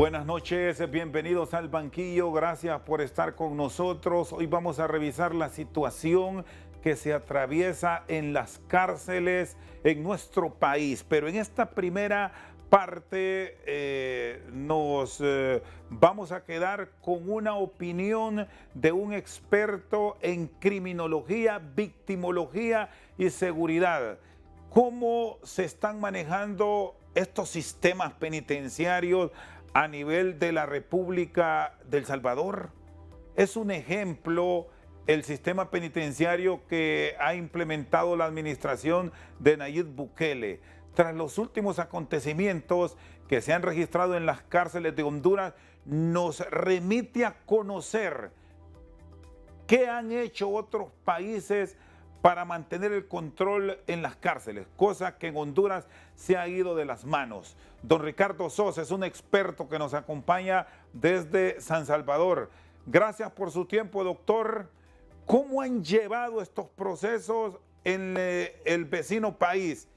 Buenas noches, bienvenidos al banquillo, gracias por estar con nosotros. Hoy vamos a revisar la situación que se atraviesa en las cárceles en nuestro país, pero en esta primera parte nos vamos a quedar con una opinión de un experto en criminología, victimología y seguridad. ¿Cómo se están manejando estos sistemas penitenciarios a nivel de la República del Salvador? Es un ejemplo el sistema penitenciario que ha implementado la administración de Nayib Bukele. Tras los últimos acontecimientos que se han registrado en las cárceles de Honduras, nos remite a conocer qué han hecho otros países para mantener el control en las cárceles, cosa que en Honduras se ha ido de las manos. Don Ricardo Sosa es un experto que nos acompaña desde San Salvador. Gracias por su tiempo, doctor. ¿Cómo han llevado estos procesos en el vecino país?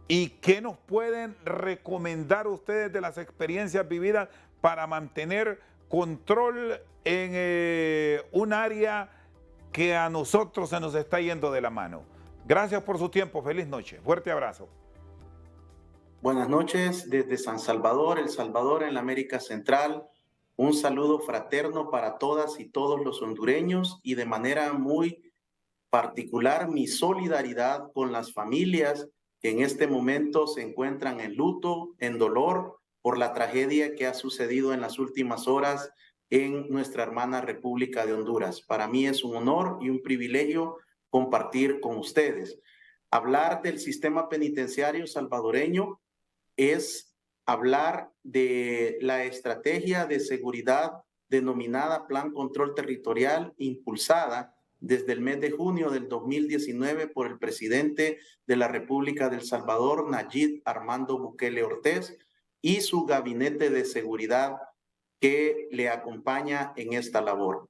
¿Y qué nos pueden recomendar ustedes de las experiencias vividas para mantener control en un área que a nosotros se nos está yendo de la mano? Gracias por su tiempo, feliz noche, fuerte abrazo. Buenas noches desde San Salvador, El Salvador, en la América Central. Un saludo fraterno para todas y todos los hondureños y de manera muy particular mi solidaridad con las familias que en este momento se encuentran en luto, en dolor por la tragedia que ha sucedido en las últimas horas en nuestra hermana República de Honduras. Para mí es un honor y un privilegio compartir con ustedes. Hablar del sistema penitenciario salvadoreño es hablar de la estrategia de seguridad denominada Plan Control Territorial, impulsada desde el mes de junio del 2019 por el presidente de la República del Salvador, Nayib Armando Bukele Ortiz, y su gabinete de seguridad que le acompaña en esta labor.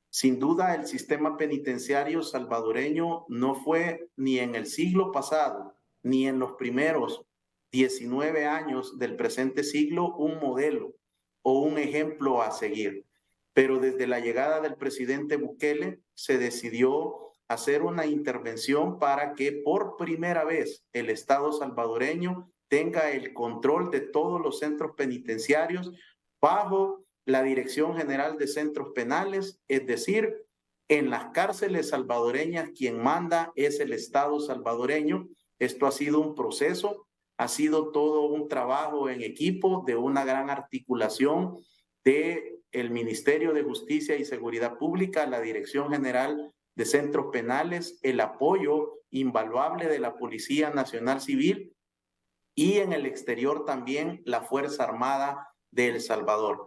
Sin duda, el sistema penitenciario salvadoreño no fue ni en el siglo pasado, ni en los primeros 19 años del presente siglo un modelo o un ejemplo a seguir. Pero desde la llegada del presidente Bukele se decidió hacer una intervención para que por primera vez el Estado salvadoreño tenga el control de todos los centros penitenciarios bajo la Dirección General de Centros Penales, es decir, en las cárceles salvadoreñas quien manda es el Estado salvadoreño. Esto ha sido un proceso, ha sido todo un trabajo en equipo de una gran articulación de el Ministerio de Justicia y Seguridad Pública, la Dirección General de Centros Penales, el apoyo invaluable de la Policía Nacional Civil y en el exterior también la Fuerza Armada de El Salvador.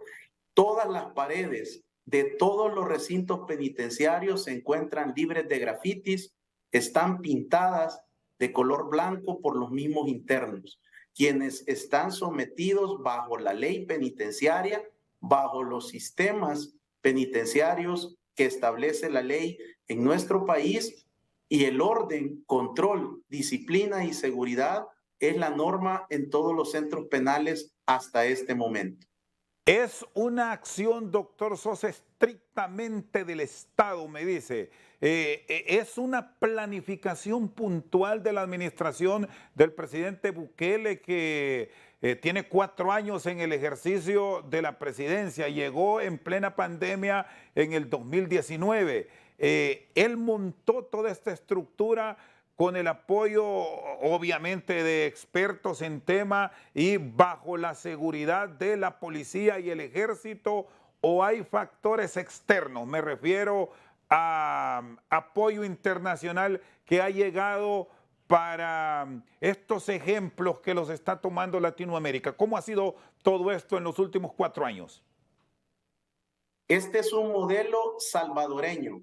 Todas las paredes de todos los recintos penitenciarios se encuentran libres de grafitis, están pintadas de color blanco por los mismos internos, quienes están sometidos bajo la ley penitenciaria, bajo los sistemas penitenciarios que establece la ley en nuestro país, y el orden, control, disciplina y seguridad es la norma en todos los centros penales hasta este momento. Es una acción, doctor Sosa, estrictamente del Estado, me dice. Es una planificación puntual de la administración del presidente Bukele que tiene 4 años en el ejercicio de la presidencia. Llegó en plena pandemia en el 2019. Él montó toda esta estructura con el apoyo obviamente de expertos en tema y bajo la seguridad de la policía y el ejército, o hay factores externos, me refiero a apoyo internacional que ha llegado para estos ejemplos que los está tomando Latinoamérica. ¿Cómo ha sido todo esto en los últimos 4 años? Este es un modelo salvadoreño,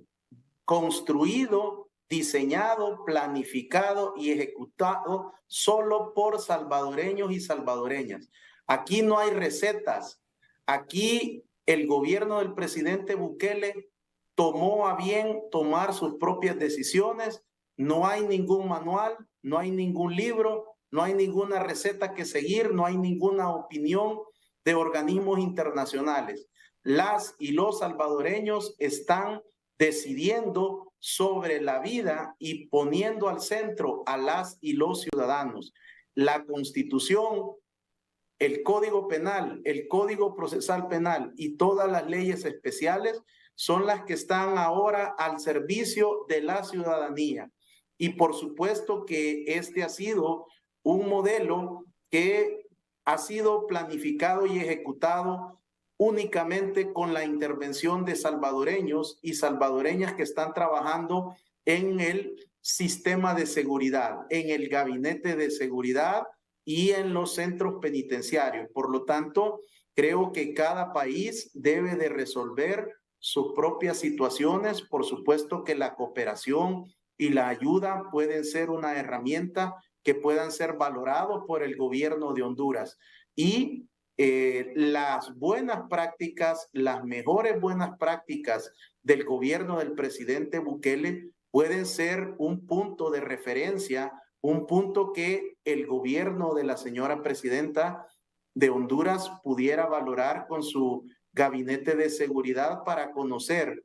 construido, diseñado, planificado y ejecutado solo por salvadoreños y salvadoreñas. Aquí no hay recetas. Aquí el gobierno del presidente Bukele tomó a bien tomar sus propias decisiones. No hay ningún manual, no hay ningún libro, no hay ninguna receta que seguir, no hay ninguna opinión de organismos internacionales. Las y los salvadoreños están decidiendo sobre la vida y poniendo al centro a las y los ciudadanos. La Constitución, el Código Penal, el Código Procesal Penal y todas las leyes especiales son las que están ahora al servicio de la ciudadanía. Y por supuesto que este ha sido un modelo que ha sido planificado y ejecutado únicamente con la intervención de salvadoreños y salvadoreñas que están trabajando en el sistema de seguridad, en el gabinete de seguridad y en los centros penitenciarios. Por lo tanto, creo que cada país debe de resolver sus propias situaciones. Por supuesto que la cooperación y la ayuda pueden ser una herramienta que puedan ser valorados por el gobierno de Honduras. Y las buenas prácticas, las mejores buenas prácticas del gobierno del presidente Bukele pueden ser un punto de referencia, un punto que el gobierno de la señora presidenta de Honduras pudiera valorar con su gabinete de seguridad para conocer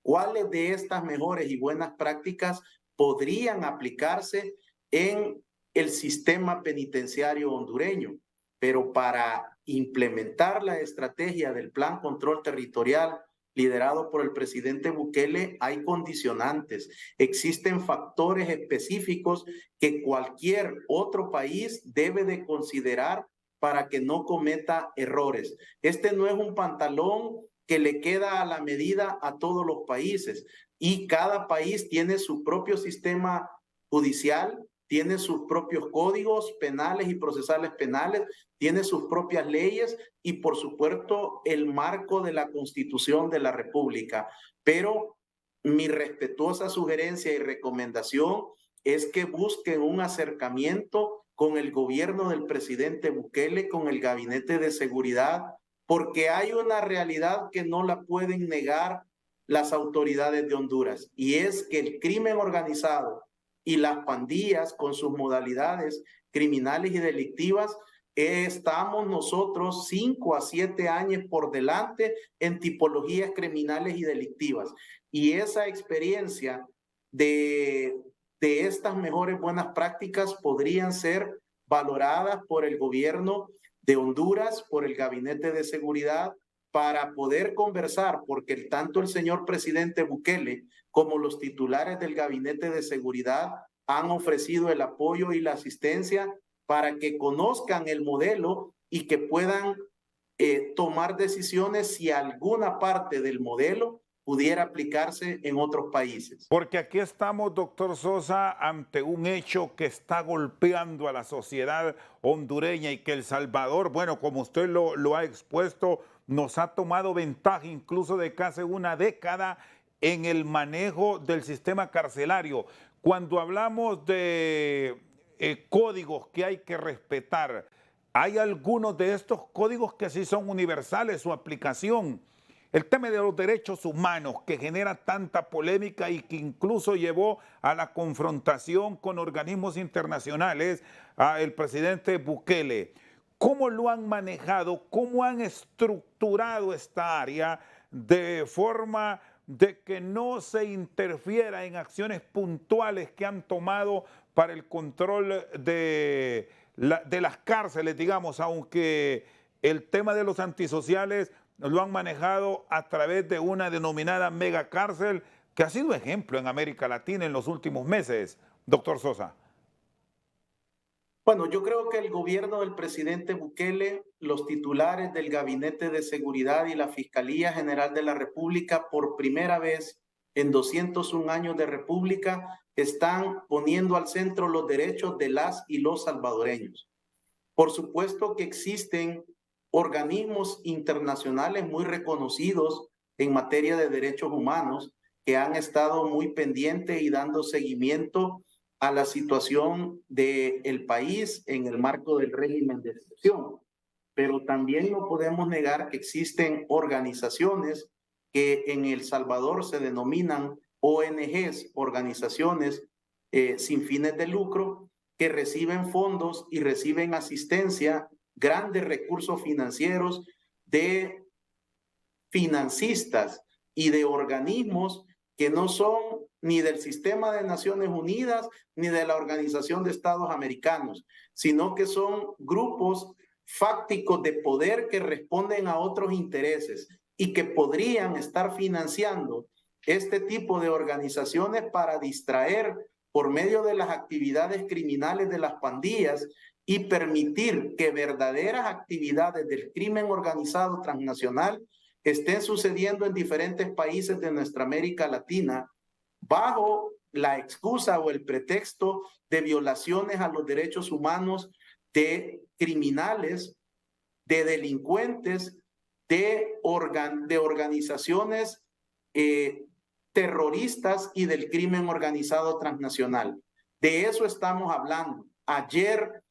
cuáles de estas mejores y buenas prácticas podrían aplicarse en el sistema penitenciario hondureño. Pero para implementar la estrategia del Plan Control Territorial liderado por el presidente Bukele, hay condicionantes. Existen factores específicos que cualquier otro país debe de considerar para que no cometa errores. Este no es un pantalón que le queda a la medida a todos los países, y cada país tiene su propio sistema judicial, tiene sus propios códigos penales y procesales penales, tiene sus propias leyes y por supuesto el marco de la Constitución de la República. Pero mi respetuosa sugerencia y recomendación es que busquen un acercamiento con el gobierno del presidente Bukele, con el gabinete de seguridad, porque hay una realidad que no la pueden negar las autoridades de Honduras, y es que el crimen organizado y las pandillas con sus modalidades criminales y delictivas, estamos nosotros 5 a 7 años por delante en tipologías criminales y delictivas. Y esa experiencia de estas mejores buenas prácticas podrían ser valoradas por el gobierno de Honduras, por el Gabinete de Seguridad, para poder conversar, porque tanto el señor presidente Bukele como los titulares del Gabinete de Seguridad han ofrecido el apoyo y la asistencia para que conozcan el modelo y que puedan tomar decisiones si alguna parte del modelo pudiera aplicarse en otros países. Porque aquí estamos, doctor Sosa, ante un hecho que está golpeando a la sociedad hondureña y que El Salvador, bueno, como usted lo ha expuesto, nos ha tomado ventaja incluso de casi una década en el manejo del sistema carcelario. Cuando hablamos de códigos que hay que respetar, hay algunos de estos códigos que sí son universales, su aplicación. El tema de los derechos humanos que genera tanta polémica y que incluso llevó a la confrontación con organismos internacionales al presidente Bukele. ¿Cómo lo han manejado? ¿Cómo han estructurado esta área de forma de que no se interfiera en acciones puntuales que han tomado para el control de las cárceles, digamos, aunque el tema de los antisociales lo han manejado a través de una denominada megacárcel que ha sido ejemplo en América Latina en los últimos meses, doctor Sosa? Bueno, yo creo que el gobierno del presidente Bukele, los titulares del Gabinete de Seguridad y la Fiscalía General de la República, por primera vez en 201 años de República, están poniendo al centro los derechos de las y los salvadoreños. Por supuesto que existen organismos internacionales muy reconocidos en materia de derechos humanos que han estado muy pendientes y dando seguimiento a la situación del país en el marco del régimen de excepción. Pero también no podemos negar que existen organizaciones que en El Salvador se denominan ONGs, organizaciones sin fines de lucro, que reciben fondos y reciben asistencia grandes recursos financieros de financistas y de organismos que no son ni del sistema de Naciones Unidas ni de la Organización de Estados Americanos, sino que son grupos fácticos de poder que responden a otros intereses y que podrían estar financiando este tipo de organizaciones para distraer por medio de las actividades criminales de las pandillas y permitir que verdaderas actividades del crimen organizado transnacional estén sucediendo en diferentes países de nuestra América Latina bajo la excusa o el pretexto de violaciones a los derechos humanos de criminales, de delincuentes, de organizaciones terroristas y del crimen organizado transnacional. De eso estamos hablando. Ayer,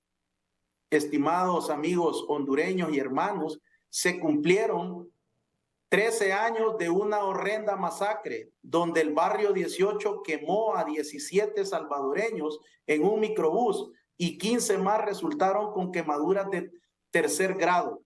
estimados amigos hondureños y hermanos, se cumplieron 13 años de una horrenda masacre donde el barrio 18 quemó a 17 salvadoreños en un microbús y 15 más resultaron con quemaduras de tercer grado.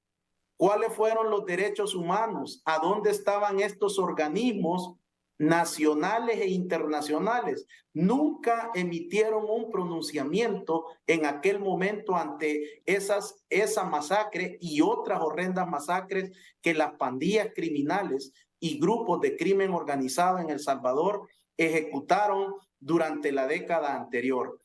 ¿Cuáles fueron los derechos humanos? ¿A dónde estaban estos organismos nacionales e internacionales? Nunca emitieron un pronunciamiento en aquel momento ante esa masacre y otras horrendas masacres que las pandillas criminales y grupos de crimen organizado en El Salvador ejecutaron durante la década anterior.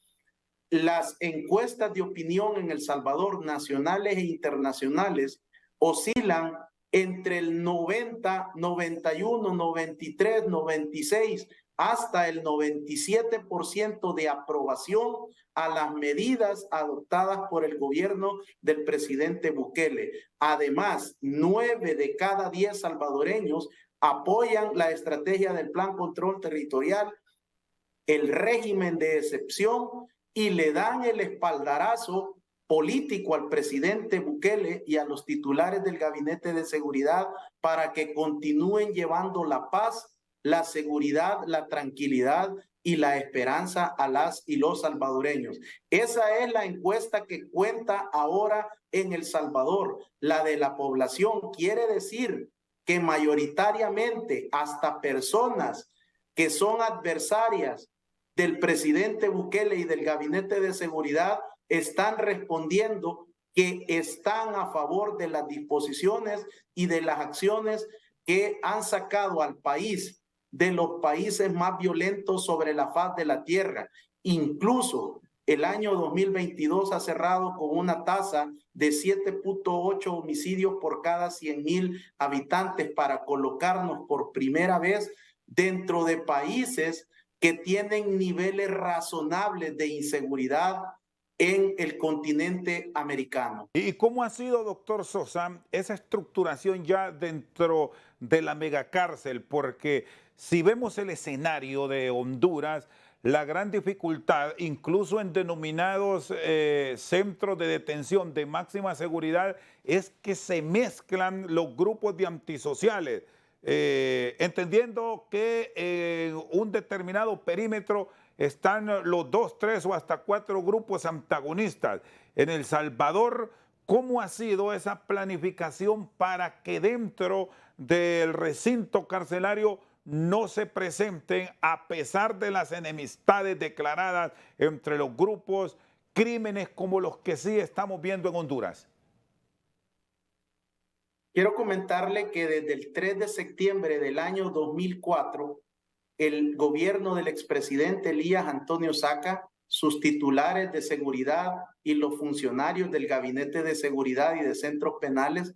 Las encuestas de opinión en El Salvador, nacionales e internacionales, oscilan entre el 90, 91, 93, 96 hasta el 97% de aprobación a las medidas adoptadas por el gobierno del presidente Bukele. Además, 9 de cada 10 salvadoreños apoyan la estrategia del Plan Control Territorial, el régimen de excepción y le dan el espaldarazo político al presidente Bukele y a los titulares del Gabinete de Seguridad para que continúen llevando la paz, la seguridad, la tranquilidad y la esperanza a las y los salvadoreños. Esa es la encuesta que cuenta ahora en El Salvador, la de la población. Quiere decir que mayoritariamente hasta personas que son adversarias del presidente Bukele y del Gabinete de Seguridad están respondiendo que están a favor de las disposiciones y de las acciones que han sacado al país de los países más violentos sobre la faz de la tierra. Incluso el año 2022 ha cerrado con una tasa de 7.8 homicidios por cada 100,000 habitantes para colocarnos por primera vez dentro de países que tienen niveles razonables de inseguridad en el continente americano. ¿Y cómo ha sido, doctor Sosa, esa estructuración ya dentro de la megacárcel? Porque si vemos el escenario de Honduras, la gran dificultad, incluso en denominados centros de detención de máxima seguridad, es que se mezclan los grupos de antisociales, entendiendo que en un determinado perímetro están los 2, 3 o hasta 4 grupos antagonistas. En El Salvador, ¿cómo ha sido esa planificación para que dentro del recinto carcelario no se presenten, a pesar de las enemistades declaradas entre los grupos, crímenes como los que sí estamos viendo en Honduras? Quiero comentarle que desde el 3 de septiembre del año 2004, el gobierno del expresidente Elías Antonio Saca, sus titulares de seguridad y los funcionarios del Gabinete de Seguridad y de Centros Penales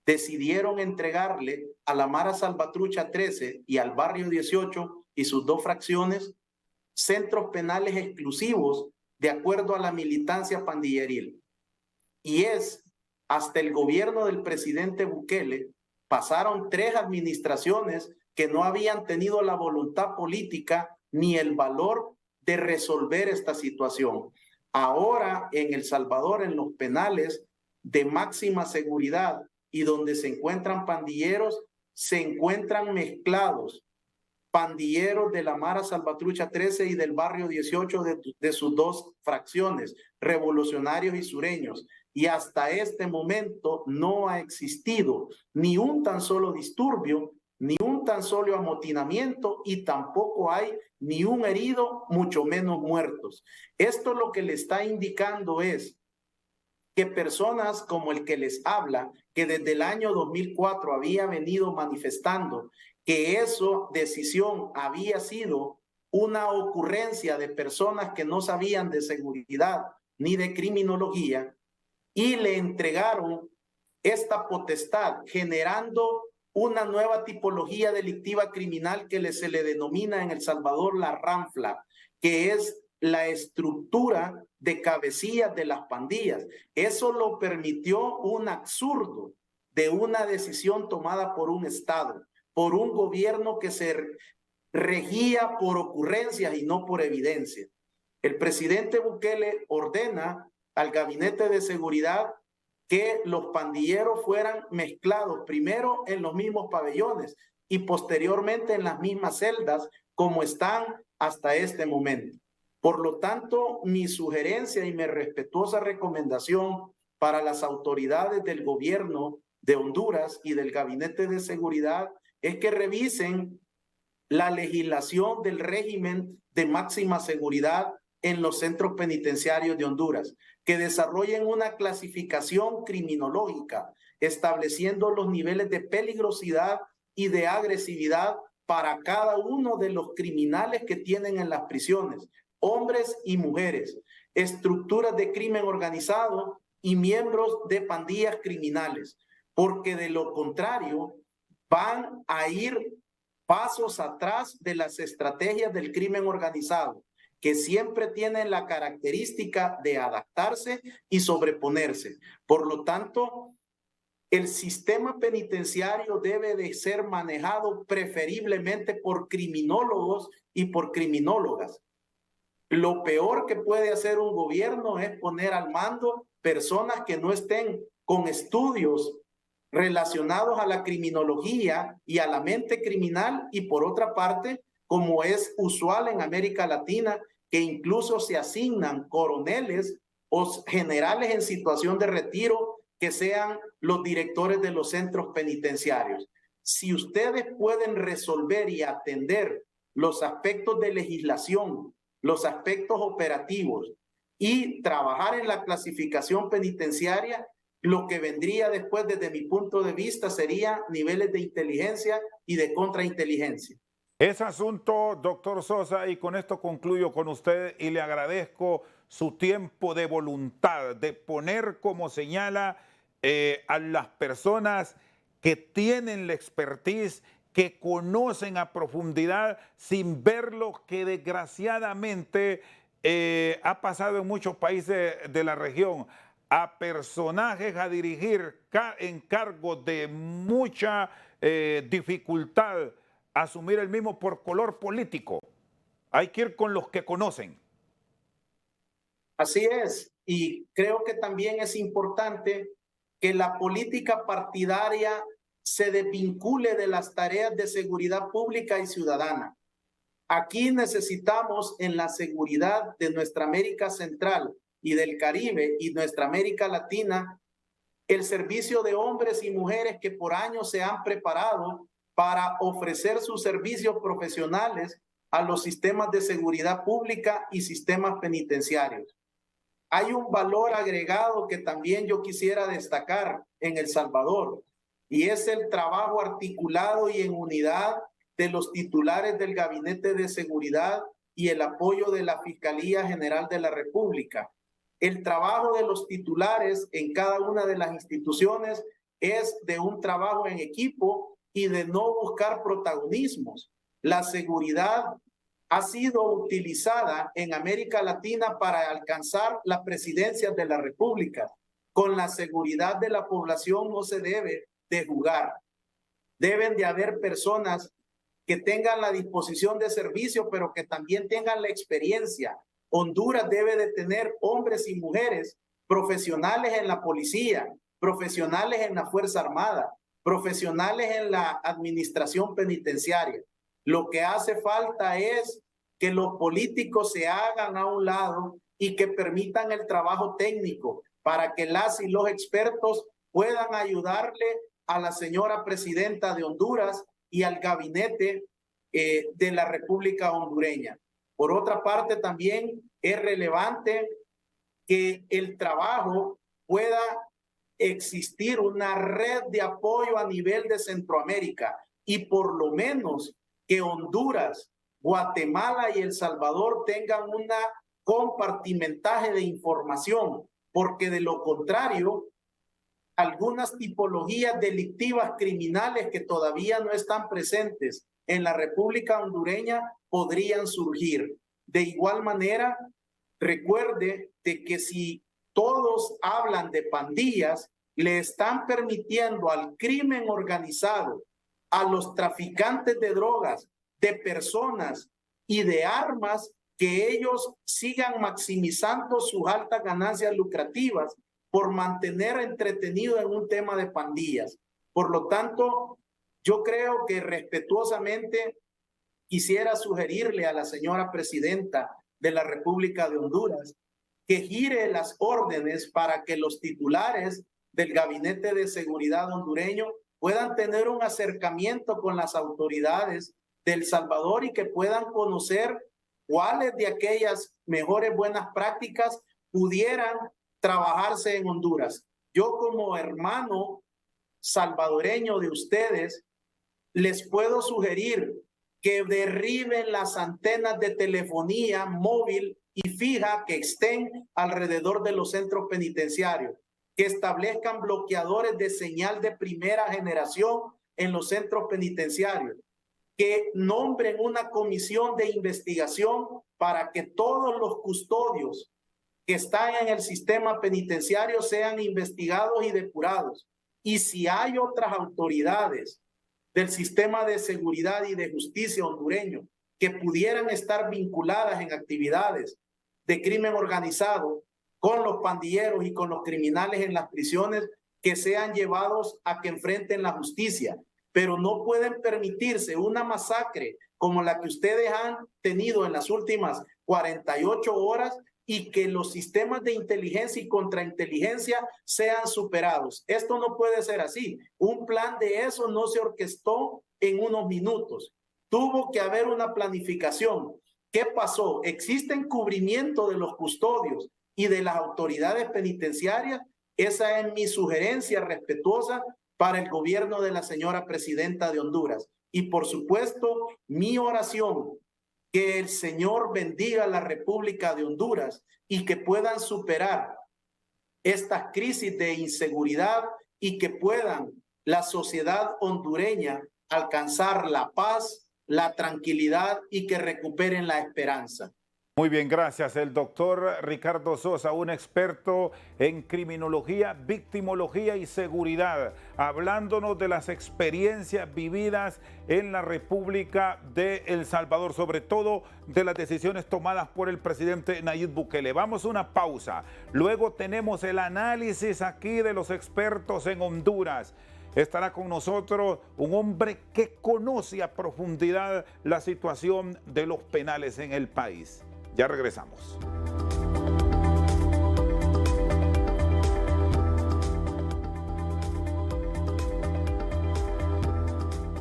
decidieron entregarle a la Mara Salvatrucha 13 y al Barrio 18 y sus 2 fracciones centros penales exclusivos de acuerdo a la militancia pandilleril. Y es hasta el gobierno del presidente Bukele, pasaron 3 administraciones que no habían tenido la voluntad política ni el valor de resolver esta situación. Ahora en El Salvador, en los penales de máxima seguridad y donde se encuentran pandilleros, se encuentran mezclados pandilleros de la Mara Salvatrucha 13 y del Barrio 18 de sus 2 fracciones, revolucionarios y sureños, y hasta este momento no ha existido ni un tan solo disturbio, ni un tan solo amotinamiento y tampoco hay ni un herido, mucho menos muertos. Esto lo que le está indicando es que personas como el que les habla, que desde el año 2004 había venido manifestando que esa decisión había sido una ocurrencia de personas que no sabían de seguridad ni de criminología, y le entregaron esta potestad, generando una nueva tipología delictiva criminal que se le denomina en El Salvador la ranfla, que es la estructura de cabecillas de las pandillas. Eso lo permitió un absurdo de una decisión tomada por un Estado, por un gobierno que se regía por ocurrencias y no por evidencia. El presidente Bukele ordena al Gabinete de Seguridad que los pandilleros fueran mezclados primero en los mismos pabellones y posteriormente en las mismas celdas como están hasta este momento. Por lo tanto, mi sugerencia y mi respetuosa recomendación para las autoridades del gobierno de Honduras y del Gabinete de Seguridad es que revisen la legislación del régimen de máxima seguridad en los centros penitenciarios de Honduras, que desarrollen una clasificación criminológica, estableciendo los niveles de peligrosidad y de agresividad para cada uno de los criminales que tienen en las prisiones, hombres y mujeres, estructuras de crimen organizado y miembros de pandillas criminales, porque de lo contrario van a ir pasos atrás de las estrategias del crimen organizado, que siempre tienen la característica de adaptarse y sobreponerse. Por lo tanto, el sistema penitenciario debe de ser manejado preferiblemente por criminólogos y por criminólogas. Lo peor que puede hacer un gobierno es poner al mando personas que no estén con estudios relacionados a la criminología y a la mente criminal, y por otra parte, como es usual en América Latina, que incluso se asignan coroneles o generales en situación de retiro que sean los directores de los centros penitenciarios. Si ustedes pueden resolver y atender los aspectos de legislación, los aspectos operativos y trabajar en la clasificación penitenciaria, lo que vendría después, desde mi punto de vista, sería niveles de inteligencia y de contrainteligencia. Es asunto, doctor Sosa, y con esto concluyo con usted y le agradezco su tiempo de voluntad, de poner como señala a las personas que tienen la expertise, que conocen a profundidad, sin ver lo que desgraciadamente ha pasado en muchos países de la región, a personajes a dirigir en cargos de mucha dificultad, asumir el mismo por color político. Hay que ir con los que conocen. Así es, y creo que también es importante que la política partidaria se desvincule de las tareas de seguridad pública y ciudadana. Aquí necesitamos, en la seguridad de nuestra América Central y del Caribe y nuestra América Latina, el servicio de hombres y mujeres que por años se han preparado para ofrecer sus servicios profesionales a los sistemas de seguridad pública y sistemas penitenciarios. Hay un valor agregado que también yo quisiera destacar en El Salvador, y es el trabajo articulado y en unidad de los titulares del Gabinete de Seguridad y el apoyo de la Fiscalía General de la República. El trabajo de los titulares en cada una de las instituciones es de un trabajo en equipo y de no buscar protagonismos. La seguridad ha sido utilizada en América Latina para alcanzar las presidencias de la República. Con la seguridad de la población no se debe de jugar. Deben de haber personas que tengan la disposición de servicio, pero que también tengan la experiencia. Honduras debe de tener hombres y mujeres profesionales en la policía, profesionales en la Fuerza Armada, profesionales en la administración penitenciaria. Lo que hace falta es que los políticos se hagan a un lado y que permitan el trabajo técnico, para que las y los expertos puedan ayudarle a la señora presidenta de Honduras y al gabinete de la República Hondureña. Por otra parte, también es relevante que el trabajo pueda existir una red de apoyo a nivel de Centroamérica y por lo menos que Honduras, Guatemala y El Salvador tengan una compartimentaje de información, porque de lo contrario, algunas tipologías delictivas criminales que todavía no están presentes en la República Hondureña podrían surgir. De igual manera, recuerde de que si todos hablan de pandillas, le están permitiendo al crimen organizado, a los traficantes de drogas, de personas y de armas, que ellos sigan maximizando sus altas ganancias lucrativas por mantener entretenido en un tema de pandillas. Por lo tanto, yo creo que respetuosamente quisiera sugerirle a la señora presidenta de la República de Honduras que gire las órdenes para que los titulares del Gabinete de Seguridad hondureño puedan tener un acercamiento con las autoridades de El Salvador y que puedan conocer cuáles de aquellas mejores buenas prácticas pudieran trabajarse en Honduras. Yo como hermano salvadoreño de ustedes, les puedo sugerir que derriben las antenas de telefonía móvil y fija que estén alrededor de los centros penitenciarios, que establezcan bloqueadores de señal de primera generación en los centros penitenciarios, que nombren una comisión de investigación para que todos los custodios que están en el sistema penitenciario sean investigados y depurados. Y si hay otras autoridades del sistema de seguridad y de justicia hondureño que pudieran estar vinculadas en actividades de crimen organizado con los pandilleros y con los criminales en las prisiones, que sean llevados a que enfrenten la justicia. Pero no pueden permitirse una masacre como la que ustedes han tenido en las últimas 48 horas y que los sistemas de inteligencia y contrainteligencia sean superados. Esto no puede ser así. Un plan de eso no se orquestó en unos minutos. Tuvo que haber una planificación. ¿Qué pasó? ¿Existe encubrimiento de los custodios y de las autoridades penitenciarias? Esa es mi sugerencia respetuosa para el gobierno de la señora presidenta de Honduras. Y por supuesto, mi oración, que el Señor bendiga la República de Honduras y que puedan superar estas crisis de inseguridad y que puedan la sociedad hondureña alcanzar la paz, la tranquilidad y que recuperen la esperanza. Muy bien, gracias. El doctor Ricardo Sosa, un experto en criminología, victimología y seguridad, hablándonos de las experiencias vividas en la República de El Salvador, sobre todo de las decisiones tomadas por el presidente Nayib Bukele. Vamos a una pausa. Luego tenemos el análisis aquí de los expertos en Honduras. Estará con nosotros un hombre que conoce a profundidad la situación de los penales en el país. Ya regresamos.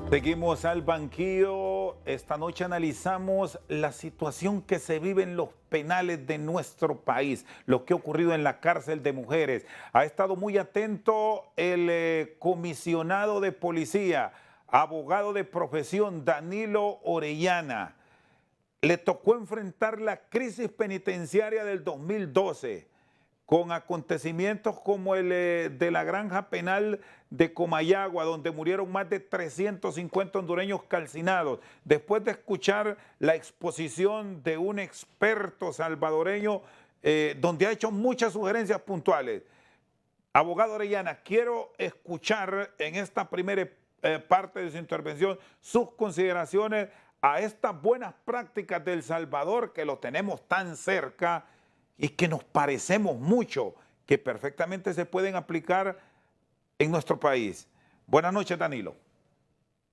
Seguimos al banquillo. Esta noche analizamos la situación que se vive en los penales de nuestro país, lo que ha ocurrido en la cárcel de mujeres. Ha estado muy atento el comisionado de policía, abogado de profesión, Danilo Orellana. Le tocó enfrentar la crisis penitenciaria del 2012 con acontecimientos como el de la granja penal de Comayagua, donde murieron más de 350 hondureños calcinados. Después de escuchar la exposición de un experto salvadoreño donde ha hecho muchas sugerencias puntuales. Abogado Orellana, quiero escuchar en esta primera parte de su intervención sus consideraciones a estas buenas prácticas de El Salvador, que lo tenemos tan cerca y que nos parecemos mucho, que perfectamente se pueden aplicar en nuestro país. Buenas noches, Danilo.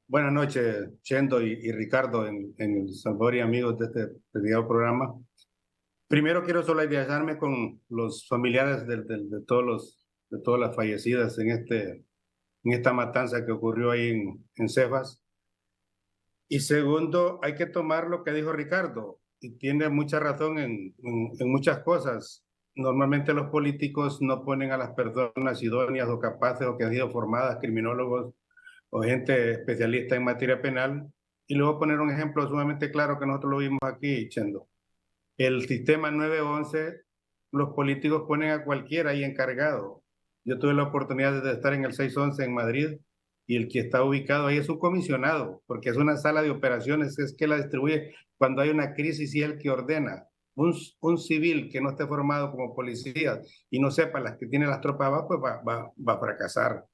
Buenas noches, Chendo y Ricardo en El Salvador y amigos de este video programa. Primero quiero solidarizarme con los familiares de todas las fallecidas en esta matanza que ocurrió ahí en Cefas. Y segundo, hay que tomar lo que dijo Ricardo, y tiene mucha razón en muchas cosas. Normalmente los políticos no ponen a las personas idóneas o capaces o que han sido formadas, criminólogos o gente especialista en materia penal. Y luego poner un ejemplo sumamente claro que nosotros lo vimos aquí, Chendo. El sistema 911, los políticos ponen a cualquiera ahí encargado. Yo tuve la oportunidad de estar en el 611 en Madrid y el que está ubicado ahí es un comisionado, porque es una sala de operaciones, es que la distribuye cuando hay una crisis y es el que ordena. Un civil que no esté formado como policía y no sepa las que tiene las tropas abajo, pues va a fracasar.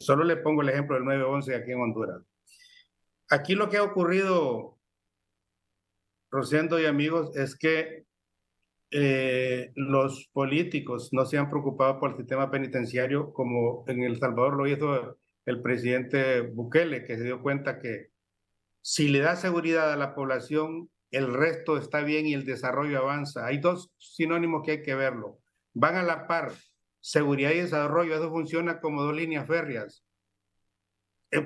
Solo le pongo el ejemplo del 911 aquí en Honduras. Aquí lo que ha ocurrido, Rosendo y amigos, es que los políticos no se han preocupado por el sistema penitenciario como en El Salvador lo hizo el presidente Bukele, que se dio cuenta que si le da seguridad a la población, el resto está bien y el desarrollo avanza. Hay dos sinónimos que hay que verlo. Van a la par, seguridad y desarrollo, eso funciona como dos líneas férreas.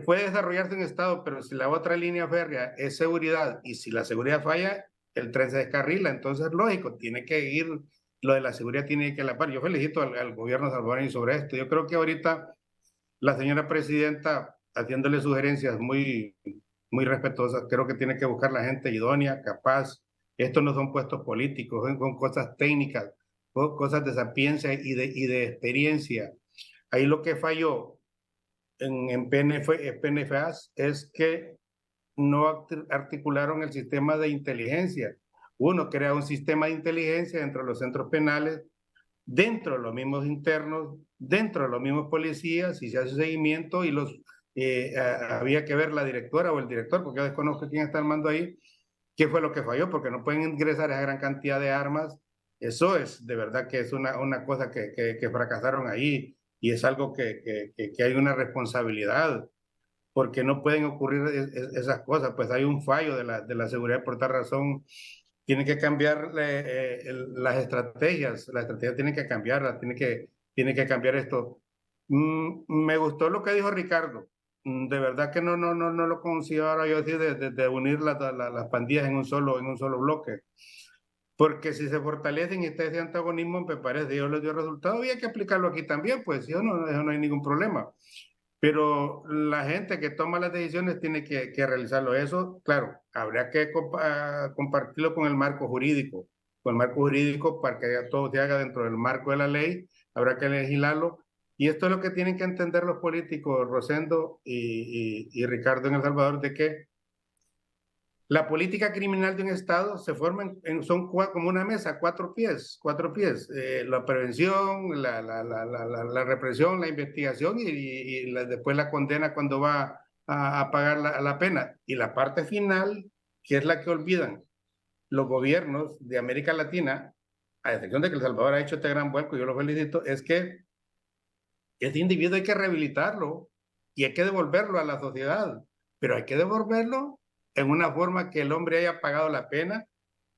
Puede desarrollarse un estado, pero si la otra línea férrea es seguridad y si la seguridad falla, el tren se descarrila. Entonces, lógico, tiene que ir, lo de la seguridad tiene que ir a la par. Yo felicito al gobierno salvadoreño sobre esto. Yo creo que ahorita la señora presidenta, haciéndole sugerencias muy respetuosas, creo que tiene que buscar la gente idónea, capaz. Estos no son puestos políticos, son cosas técnicas, cosas de sapiencia y de experiencia. Ahí lo que falló en PNFAS es que no articularon el sistema de inteligencia. Uno crea un sistema de inteligencia dentro de los centros penales, dentro de los mismos internos, dentro de los mismos policías, y se hace seguimiento y había que ver la directora o el director, porque yo desconozco quién está al mando ahí, qué fue lo que falló, porque no pueden ingresar esa gran cantidad de armas. Eso es, de verdad que es una cosa que fracasaron ahí y es algo que hay una responsabilidad porque no pueden ocurrir esas cosas, pues hay un fallo de la seguridad, por tal razón tienen que cambiar las estrategias, la estrategia tiene que cambiarla, tiene que cambiar esto. Me gustó lo que dijo Ricardo, de verdad que no lo considero yo así de unir las pandillas en un solo bloque, porque si se fortalecen y está ese antagonismo, me parece, Dios les dio resultado, había que aplicarlo aquí también, pues eso no hay ningún problema. Pero la gente que toma las decisiones tiene que realizarlo. Eso, claro, habría que compartirlo con el marco jurídico. Con el marco jurídico para que todo se haga dentro del marco de la ley, habrá que legislarlo. Y esto es lo que tienen que entender los políticos, Rosendo y Ricardo en El Salvador, de que la política criminal de un Estado se forma son como una mesa, cuatro pies. La prevención, la represión, la investigación y después la condena cuando va a pagar la pena. Y la parte final, que es la que olvidan los gobiernos de América Latina, a excepción de que El Salvador ha hecho este gran vuelco, yo lo felicito, es que este individuo hay que rehabilitarlo y hay que devolverlo a la sociedad, pero hay que devolverlo en una forma que el hombre haya pagado la pena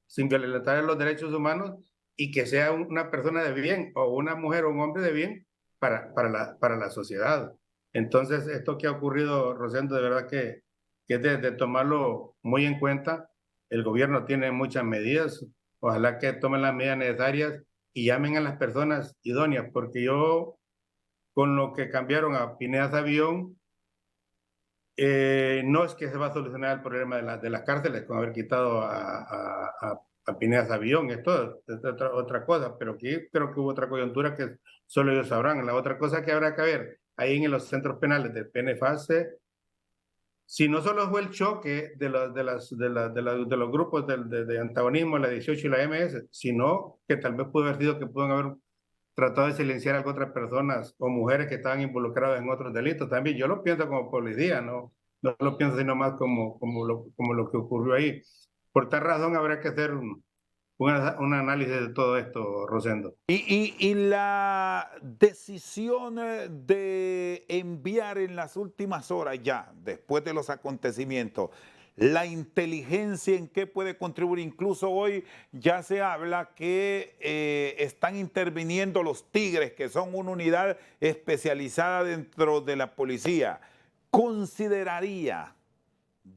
sin violentar los derechos humanos y que sea una persona de bien o una mujer o un hombre de bien para la sociedad. Entonces, esto que ha ocurrido, Rosendo, de verdad que es de tomarlo muy en cuenta. El gobierno tiene muchas medidas. Ojalá que tomen las medidas necesarias y llamen a las personas idóneas, porque yo con lo que cambiaron a Pineda Sabión, no es que se va a solucionar el problema de las cárceles con haber quitado a Pineda Sabión, esto es otra cosa, pero aquí creo que hubo otra coyuntura que solo ellos sabrán. La otra cosa que habrá que ver ahí en los centros penales del PNFAS, si no solo fue el choque de los grupos de antagonismo, la 18 y la MS, sino que tal vez pudo haber sido que pudo haber tratado de silenciar a otras personas o mujeres que estaban involucradas en otros delitos. También yo lo pienso como policía, no lo pienso sino más como lo que ocurrió ahí. Por tal razón habrá que hacer un análisis de todo esto, Rosendo. Y la decisión de enviar en las últimas horas ya, después de los acontecimientos, la inteligencia en qué puede contribuir. Incluso hoy ya se habla que están interviniendo los Tigres, que son una unidad especializada dentro de la policía. ¿Consideraría,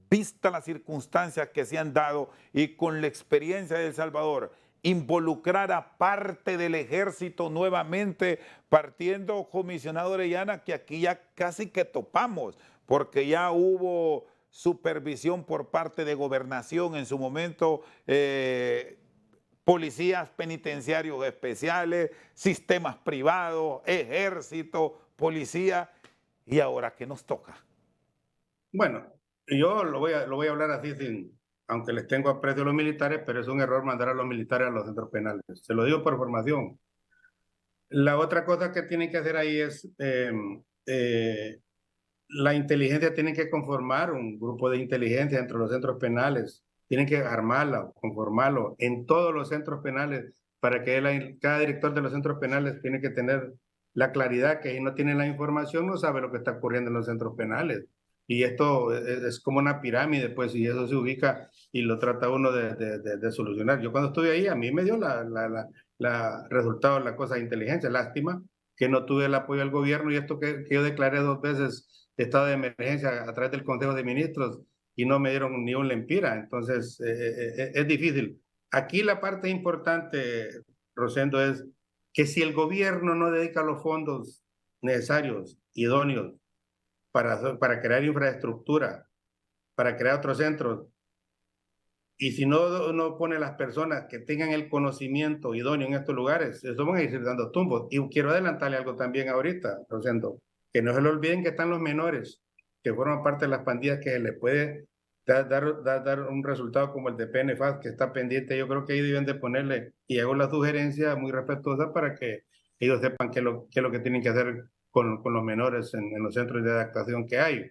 vista las circunstancias que se han dado y con la experiencia de El Salvador, involucrar a parte del ejército nuevamente, partiendo, comisionado Orellana, que aquí ya casi que topamos, porque ya hubo supervisión por parte de Gobernación en su momento, policías penitenciarios especiales, sistemas privados, ejército, policía, y ahora ¿qué nos toca? Bueno, yo lo voy a hablar así, aunque les tengo aprecio a los militares, pero es un error mandar a los militares a los centros penales. Se lo digo por formación. La otra cosa que tienen que hacer ahí es, la inteligencia tiene que conformar un grupo de inteligencia entre los centros penales. Tienen que armarla, conformarlo en todos los centros penales para que cada director de los centros penales tiene que tener la claridad que si no tiene la información no sabe lo que está ocurriendo en los centros penales. Y esto es como una pirámide, pues, y eso se ubica y lo trata uno de solucionar. Yo cuando estuve ahí, a mí me dio resultado la cosa de inteligencia. Lástima que no tuve el apoyo del gobierno y esto que yo declaré 2 veces de estado de emergencia a través del Consejo de Ministros y no me dieron ni un lempira. Entonces, es difícil. Aquí la parte importante, Rosendo, es que si el gobierno no dedica los fondos necesarios, idóneos, para crear infraestructura, para crear otros centros, y si no pone las personas que tengan el conocimiento idóneo en estos lugares, eso van a ir dando tumbos. Y quiero adelantarle algo también ahorita, Rosendo, que no se le olviden que están los menores, que forman parte de las pandillas, que les puede dar un resultado como el de PNFAS, que está pendiente. Yo creo que ahí deben de ponerle, y hago la sugerencia muy respetuosa para que ellos sepan qué es lo que tienen que hacer con los menores en los centros de adaptación que hay.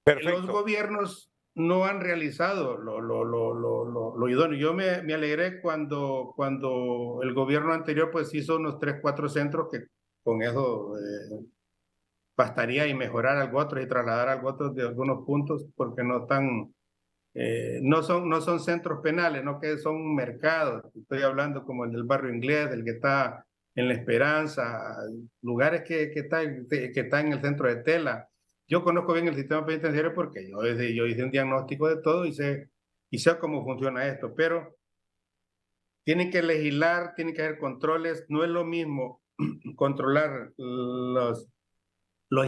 Perfecto. Los gobiernos no han realizado lo idóneo. Yo me alegré cuando el gobierno anterior pues hizo unos 3, 4 centros que con eso bastaría y mejorar algo otro y trasladar algo otro de algunos puntos porque no son centros penales, no que son mercados. Estoy hablando como el del Barrio Inglés, el que está en La Esperanza, lugares que está en el centro de Tela. Yo conozco bien el sistema penitenciario porque yo hice un diagnóstico de todo y sé cómo funciona esto, pero tienen que legislar, tienen que hacer controles. No es lo mismo controlar los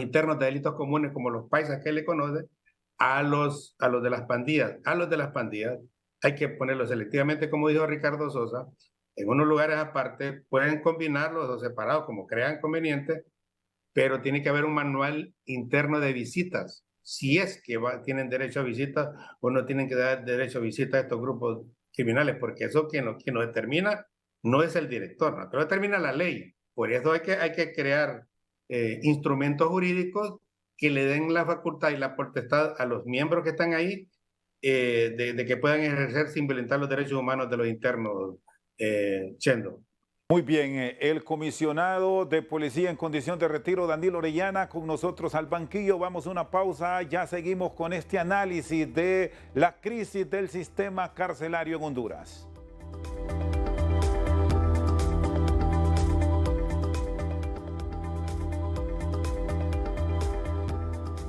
internos de delitos comunes como los paisas que le conocen a los de las pandillas. A los de las pandillas hay que ponerlos selectivamente, como dijo Ricardo Sosa, en unos lugares aparte, pueden combinarlos o separados como crean conveniente, pero tiene que haber un manual interno de visitas, si es que tienen derecho a visitas o no tienen que dar derecho a visita a estos grupos criminales, porque eso quien lo determina no es el director, no, lo determina la ley. Por eso hay que crear instrumentos jurídicos que le den la facultad y la potestad a los miembros que están ahí de que puedan ejercer sin violentar los derechos humanos de los internos, Chendo. Muy bien, el comisionado de policía en condición de retiro, Danilo Orellana, con nosotros al banquillo. Vamos a una pausa, ya seguimos con este análisis de la crisis del sistema carcelario en Honduras.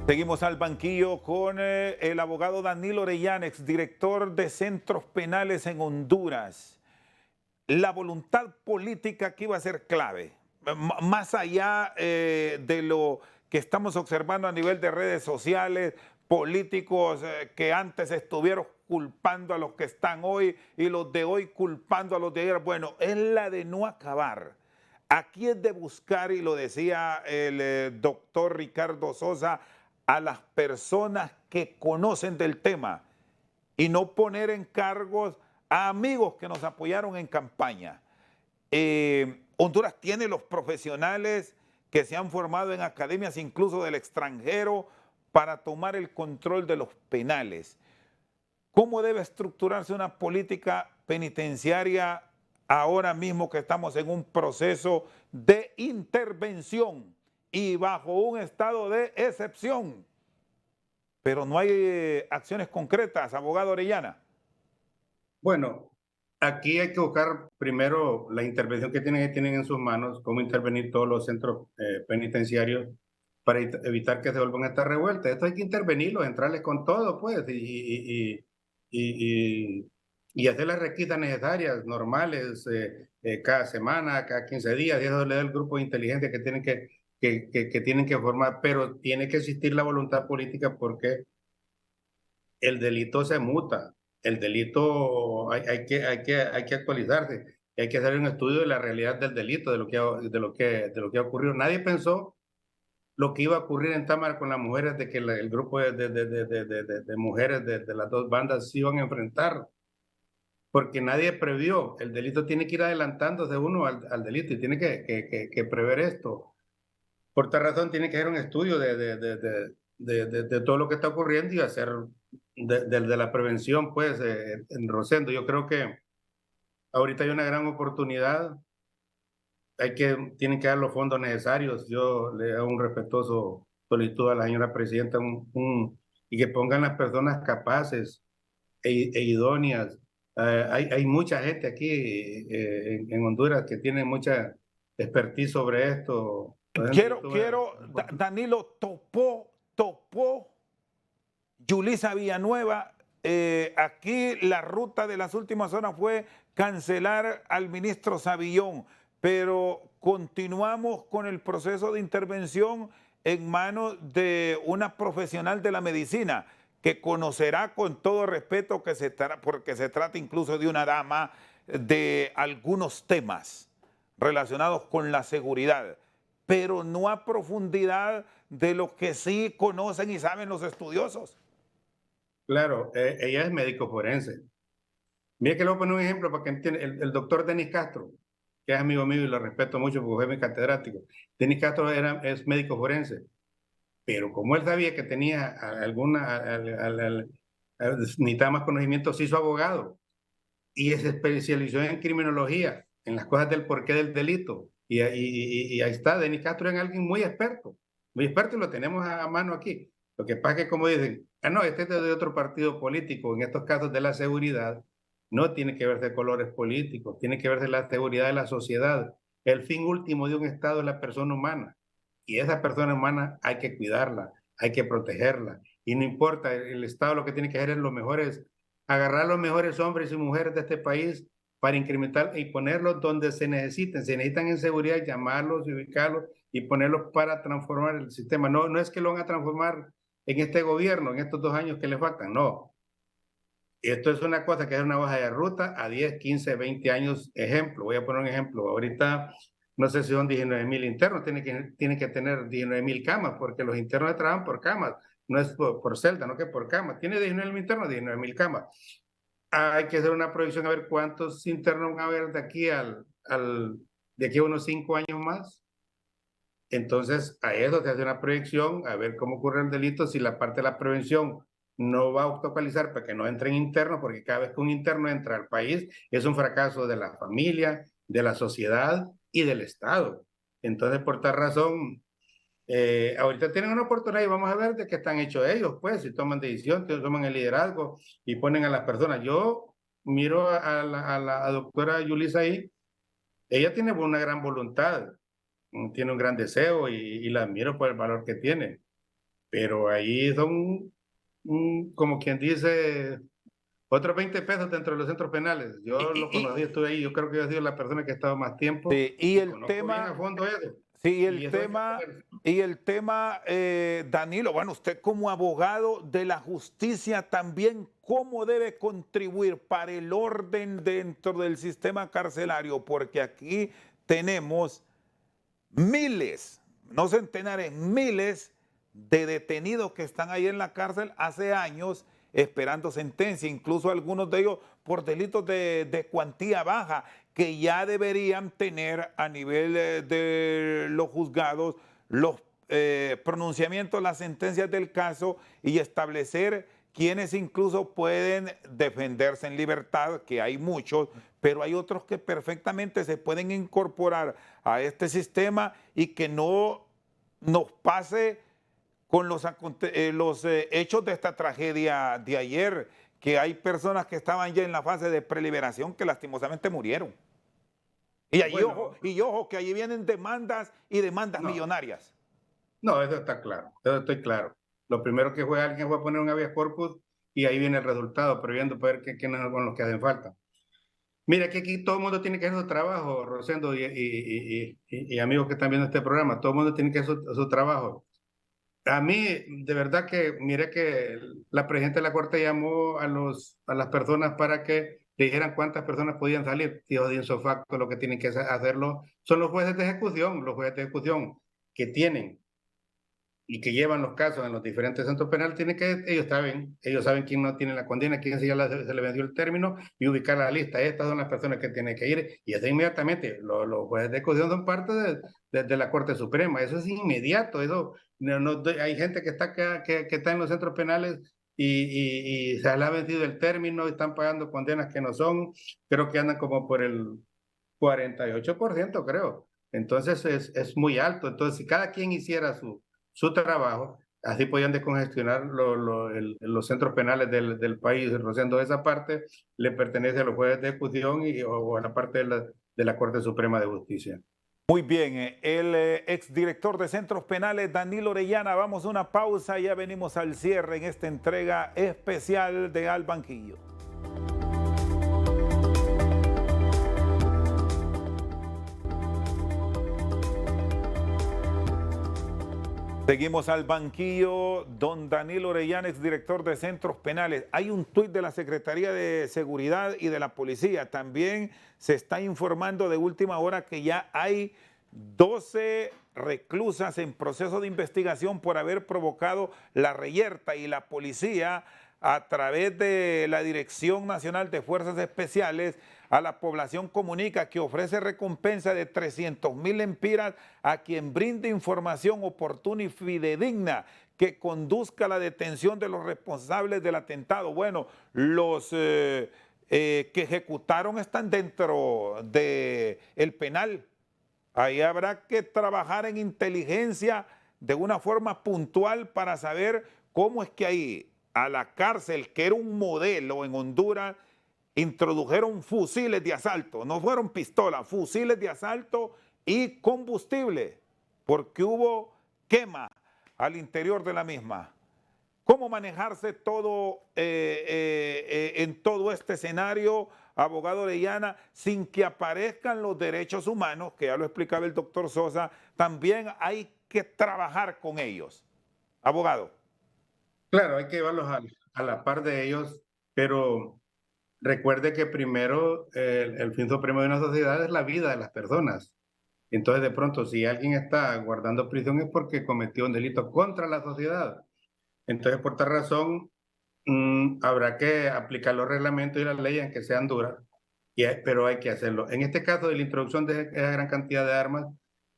Seguimos al banquillo con el abogado Danilo Orellana, exdirector de centros penales en Honduras. La voluntad política aquí va a ser clave, más allá de lo que estamos observando a nivel de redes sociales, políticos que antes estuvieron culpando a los que están hoy y los de hoy culpando a los de ayer. Bueno, es la de no acabar. Aquí es de buscar, y lo decía el doctor Ricardo Sosa, a las personas que conocen del tema y no poner en cargos a amigos que nos apoyaron en campaña. Honduras tiene los profesionales que se han formado en academias incluso del extranjero para tomar el control de los penales. ¿Cómo debe estructurarse una política penitenciaria ahora mismo que estamos en un proceso de intervención y bajo un estado de excepción? pero no hay acciones concretas, abogado Orellana. Bueno, aquí hay que buscar primero la intervención que tienen en sus manos, cómo intervenir todos los centros penitenciarios para evitar que se vuelvan estas revueltas. Esto hay que intervenirlos, entrarles con todo, pues, y, y hacer las requisitas necesarias, normales, cada semana, cada 15 días, y eso le da el grupo de inteligencia que tienen que tienen que formar, pero tiene que existir la voluntad política porque el delito se muta, el delito hay que actualizarse, hay que hacer un estudio de la realidad del delito, de lo que ha ocurrido. Nadie pensó lo que iba a ocurrir en Támara con las mujeres, de que el grupo de mujeres de las dos bandas se iban a enfrentar, porque nadie previó. El delito tiene que ir adelantándose uno al delito y tiene que prever esto. Por tal razón tiene que hacer un estudio de todo lo que está ocurriendo y hacer de la prevención, pues, en Rosendo. Yo creo que ahorita hay una gran oportunidad. Tienen que dar los fondos necesarios. Yo le hago un respetuoso solicitud a la señora presidenta y que pongan las personas capaces e idóneas. Hay mucha gente aquí en Honduras que tiene mucha expertise sobre esto. Danilo, topó Yulisa Villanueva. Aquí la ruta de las últimas horas fue cancelar al ministro Savillón, pero continuamos con el proceso de intervención en manos de una profesional de la medicina que conocerá con todo respeto porque se trata incluso de una dama, de algunos temas relacionados con la seguridad, pero no a profundidad de lo que sí conocen y saben los estudiosos. Claro, ella es médico forense. Mire que le voy a poner un ejemplo para que entienda. El doctor Denis Castro, que es amigo mío y lo respeto mucho porque fue mi catedrático. Denis Castro es médico forense, pero como él sabía que tenía necesitaba más conocimiento, se hizo abogado y se especializó en criminología, en las cosas del porqué del delito. Y ahí está, Denis Castro es alguien muy experto y lo tenemos a mano aquí. Lo que pasa es que, como dicen, no, este es de otro partido político. En estos casos de la seguridad, no tiene que verse colores políticos, tiene que verse la seguridad de la sociedad. El fin último de un Estado es la persona humana. Y esa persona humana hay que cuidarla, hay que protegerla. Y no importa, el Estado lo que tiene que hacer es lo mejor es agarrar los mejores hombres y mujeres de este país para incrementar y ponerlos donde se necesiten. Se necesitan en seguridad, llamarlos y ubicarlos y ponerlos para transformar el sistema. No es que lo van a transformar en este gobierno, en estos 2 años que le faltan, no. Esto es una cosa que es una hoja de ruta a 10, 15, 20 años. Ejemplo, voy a poner un ejemplo. Ahorita, no sé si son 19,000 internos, tienen que tener 19,000 camas, porque los internos trabajan por camas, no es por celda, no que por camas. Tiene 19,000 internos, 19,000 camas. Hay que hacer una proyección a ver cuántos internos van a haber de aquí de aquí a unos 5 años más. Entonces, a eso se hace una proyección, a ver cómo ocurre el delito, si la parte de la prevención no va a obstaculizar para que no entren internos, porque cada vez que un interno entra al país es un fracaso de la familia, de la sociedad y del Estado. Entonces, por tal razón, ahorita tienen una oportunidad y vamos a ver de qué están hechos ellos, pues, si toman decisión, si toman el liderazgo y ponen a las personas. Yo miro a la doctora Yulisa ahí, ella tiene una gran voluntad, tiene un gran deseo y la admiro por el valor que tiene, pero ahí son, como quien dice, otros 20 pesos dentro de los centros penales. Yo lo conocí, estuve ahí, yo creo que yo he sido la persona que ha estado más tiempo sí, y conozco bien a fondo eso. Sí, el tema, Danilo, bueno, usted como abogado de la justicia también, ¿cómo debe contribuir para el orden dentro del sistema carcelario? Porque aquí tenemos miles, no centenares, miles de detenidos que están ahí en la cárcel hace años esperando sentencia, incluso algunos de ellos por delitos de cuantía baja, que ya deberían tener a nivel de los juzgados los pronunciamientos, las sentencias del caso y establecer quienes incluso pueden defenderse en libertad, que hay muchos, pero hay otros que perfectamente se pueden incorporar a este sistema y que no nos pase con los hechos de esta tragedia de ayer, que hay personas que estaban ya en la fase de preliberación que lastimosamente murieron. Y allí, Bueno, ojo, que allí vienen demandas y demandas no, millonarias. no, eso está claro, eso estoy claro. Lo primero que fue alguien fue a poner un habeas corpus y ahí viene el resultado, previendo ver quiénes son los que hacen falta. Mira que aquí todo el mundo tiene que hacer su trabajo, Rosendo y amigos que están viendo este programa, todo el mundo tiene que hacer su trabajo. A mí, de verdad que, mire que la presidenta de la Corte llamó a las personas para que le dijeran cuántas personas podían salir. Dijo de ipso facto lo que tienen que hacerlo son los jueces de ejecución que tienen y que llevan los casos en los diferentes centros penales, ellos saben quién no tiene la condena, quién se le venció el término y ubicar la lista. Estas son las personas que tienen que ir y eso inmediatamente. Los jueces de ejecución son parte de la Corte Suprema. Eso es inmediato. Eso, hay gente que está en los centros penales y se les ha vencido el término y están pagando condenas que no son. Creo que andan como por el 48%, creo. Entonces es muy alto. Entonces, si cada quien hiciera su trabajo, así podían descongestionar los centros penales del país, reconociendo esa parte le pertenece a los jueces de ejecución o a la parte de la Corte Suprema de Justicia. Muy bien, el exdirector de Centros Penales, Danilo Orellana, vamos a una pausa y ya venimos al cierre en esta entrega especial de Al Banquillo. Seguimos al banquillo, don Danilo Orellana, exdirector de Centros Penales. Hay un tuit de la Secretaría de Seguridad y de la Policía. También se está informando de última hora que ya hay 12 reclusas en proceso de investigación por haber provocado la reyerta, y la policía, a través de la Dirección Nacional de Fuerzas Especiales, a la población comunica que ofrece recompensa de 300,000 lempiras a quien brinde información oportuna y fidedigna que conduzca a la detención de los responsables del atentado. Bueno, los que ejecutaron están dentro del penal. Ahí habrá que trabajar en inteligencia de una forma puntual para saber cómo es que ahí a la cárcel, que era un modelo en Honduras, introdujeron fusiles de asalto. No fueron pistolas, fusiles de asalto y combustible, porque hubo quema al interior de la misma. ¿Cómo manejarse todo en todo este escenario, abogado Orellana, sin que aparezcan los derechos humanos, que ya lo explicaba el doctor Sosa? También hay que trabajar con ellos. Abogado. Claro, hay que llevarlos a la par de ellos, pero recuerde que primero el fin supremo de una sociedad es la vida de las personas. Entonces, de pronto, si alguien está guardando prisión es porque cometió un delito contra la sociedad. Entonces, por tal razón, habrá que aplicar los reglamentos y las leyes que sean duras, pero hay que hacerlo. En este caso de la introducción de esa gran cantidad de armas,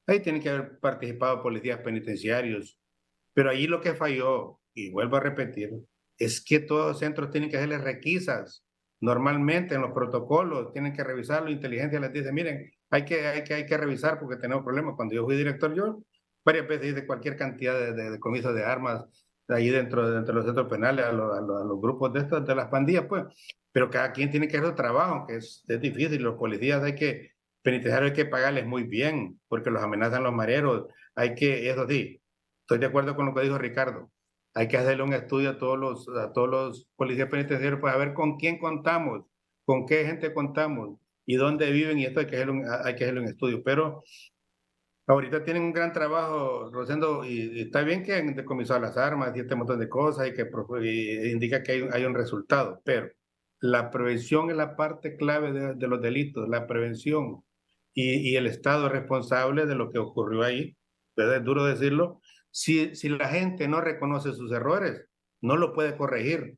ahí tienen que haber participado policías penitenciarios, pero ahí lo que falló, y vuelvo a repetir, es que todos los centros tienen que hacerles requisas. Normalmente en los protocolos tienen que revisarlo, inteligencia les dice, miren, hay que revisar porque tenemos problemas. Cuando yo fui director, yo varias veces hice cualquier cantidad de decomisos de armas ahí dentro de los centros penales, a los grupos de las pandillas, pues. Pero cada quien tiene que hacer su trabajo, que es difícil. Los policías penitenciarios hay que pagarles muy bien, porque los amenazan los mareros. Eso sí, estoy de acuerdo con lo que dijo Ricardo. Hay que hacerle un estudio a todos los policías penitenciarios para ver con quién contamos, con qué gente contamos y dónde viven, y esto hay que hacerle un estudio. Pero ahorita tienen un gran trabajo, Rosendo, y está bien que han decomisado las armas y este montón de cosas y indica que hay un resultado, pero la prevención es la parte clave de los delitos, la prevención, y el Estado es responsable de lo que ocurrió ahí, ¿verdad? Es duro decirlo. Si la gente no reconoce sus errores, no lo puede corregir,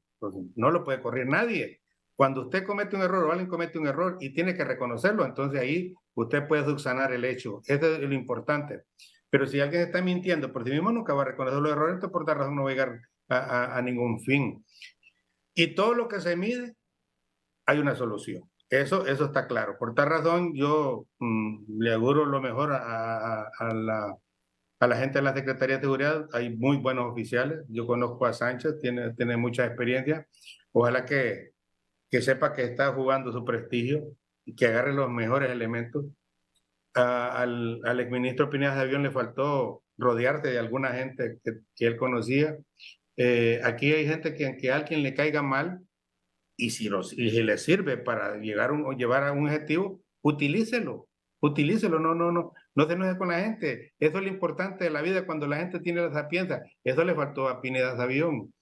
no lo puede corregir nadie. Cuando usted comete un error o alguien comete un error y tiene que reconocerlo, entonces ahí usted puede subsanar el hecho. Eso es lo importante. Pero si alguien está mintiendo por sí mismo, nunca va a reconocer los errores, entonces por tal razón no va a llegar a ningún fin. Y todo lo que se mide, hay una solución. Eso está claro. Por tal razón, yo le auguro lo mejor a a la gente de la Secretaría de Seguridad. Hay muy buenos oficiales. Yo conozco a Sánchez, tiene mucha experiencia. Ojalá que sepa que está jugando su prestigio y que agarre los mejores elementos. Al exministro Pineda de Avión le faltó rodearse de alguna gente que él conocía. Aquí hay gente que a alguien le caiga mal y si le sirve para llevar a un objetivo, utilícelo. Utilícelo, no se enoje con la gente. Eso es lo importante de la vida cuando la gente tiene la sapienza. Eso le faltó a Pineda Sabión.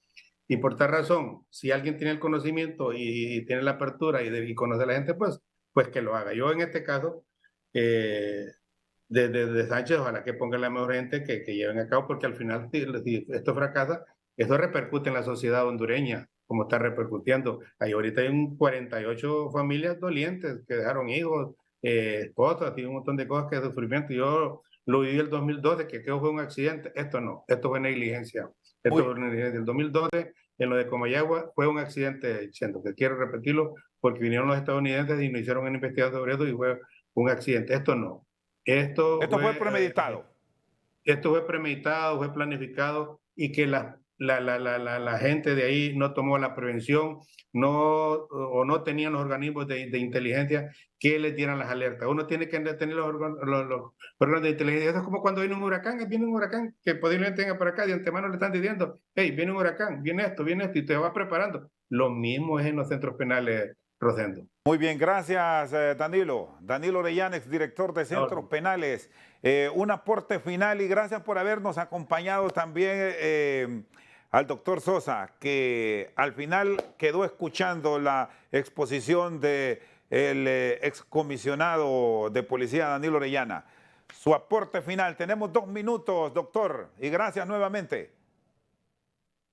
Y por tal razón, si alguien tiene el conocimiento y tiene la apertura y conoce a la gente, pues que lo haga. Yo en este caso, de Sánchez, ojalá que ponga la mejor gente que lleven a cabo, porque al final, si esto fracasa, eso repercute en la sociedad hondureña, como está repercutiendo. Ahorita hay 48 familias dolientes que dejaron hijos, esposas, tiene un montón de cosas que es sufrimiento. Yo lo viví el 2012, que fue un accidente. Esto no, esto fue negligencia. Esto fue negligencia. El 2012, en lo de Comayagua, fue un accidente, siento que quiero repetirlo, porque vinieron los estadounidenses y nos hicieron una investigación sobre eso y fue un accidente. Esto no. Esto fue premeditado. Esto fue premeditado, fue planificado y que la gente de ahí no tomó la prevención, no tenían los organismos de inteligencia que les dieran las alertas. Uno tiene que tener los órganos de inteligencia. Eso es como cuando viene un huracán que posiblemente venga por acá, de antemano le están diciendo, hey, viene un huracán, viene esto, y te va preparando. Lo mismo es en los centros penales, Rosendo. Muy bien, gracias Danilo. Danilo Orellana, exdirector de Centros Penales. Un aporte final y gracias por habernos acompañado también al doctor Sosa, que al final quedó escuchando la exposición del excomisionado de policía Danilo Orellana. Su aporte final. Tenemos 2 minutos, doctor, y gracias nuevamente.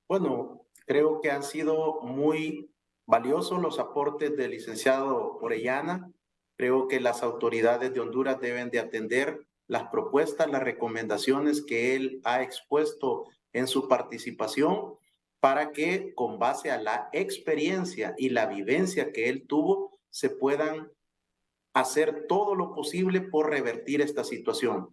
Bueno, creo que han sido muy valiosos los aportes del licenciado Orellana. Creo que las autoridades de Honduras deben de atender las propuestas, las recomendaciones que él ha expuesto en su participación para que con base a la experiencia y la vivencia que él tuvo se puedan hacer todo lo posible por revertir esta situación.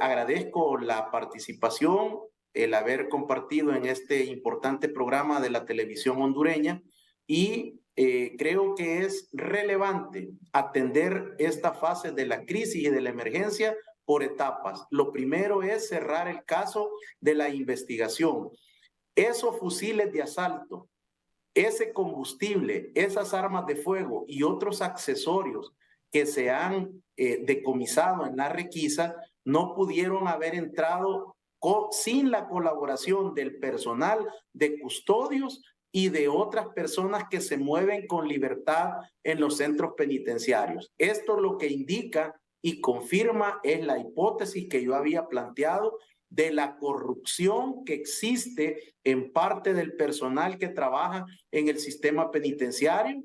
Agradezco la participación, el haber compartido en este importante programa de la televisión hondureña y creo que es relevante atender esta fase de la crisis y de la emergencia por etapas. Lo primero es cerrar el caso de la investigación. Esos fusiles de asalto, ese combustible, esas armas de fuego y otros accesorios que se han decomisado en la requisa no pudieron haber entrado sin la colaboración del personal de custodios y de otras personas que se mueven con libertad en los centros penitenciarios. Esto lo que indica y confirma es la hipótesis que yo había planteado de la corrupción que existe en parte del personal que trabaja en el sistema penitenciario,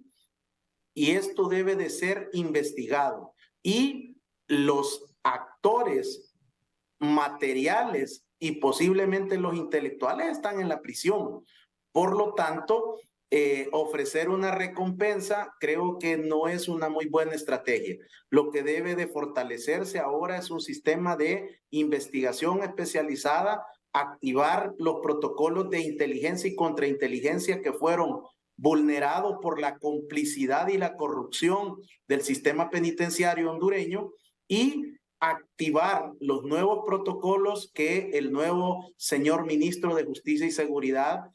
y esto debe de ser investigado. Y los actores materiales y posiblemente los intelectuales están en la prisión. Por lo tanto, ofrecer una recompensa creo que no es una muy buena estrategia. Lo que debe de fortalecerse ahora es un sistema de investigación especializada, activar los protocolos de inteligencia y contrainteligencia que fueron vulnerados por la complicidad y la corrupción del sistema penitenciario hondureño y activar los nuevos protocolos que el nuevo señor ministro de Justicia y Seguridad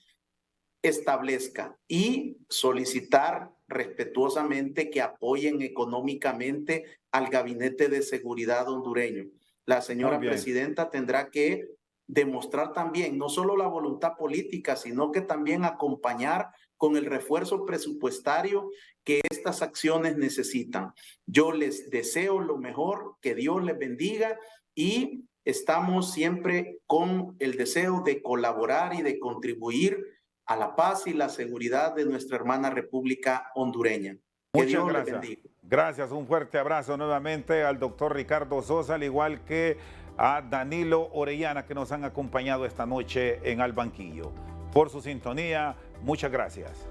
establezca y solicitar respetuosamente que apoyen económicamente al Gabinete de Seguridad hondureño. La señora presidenta tendrá que demostrar también no solo la voluntad política, sino que también acompañar con el refuerzo presupuestario que estas acciones necesitan. Yo les deseo lo mejor, que Dios les bendiga y estamos siempre con el deseo de colaborar y de contribuir a la paz y la seguridad de nuestra hermana República Hondureña. Que Dios les bendiga. Gracias, un fuerte abrazo nuevamente al doctor Ricardo Sosa, al igual que a Danilo Orellana, que nos han acompañado esta noche en Al Banquillo. Por su sintonía, muchas gracias.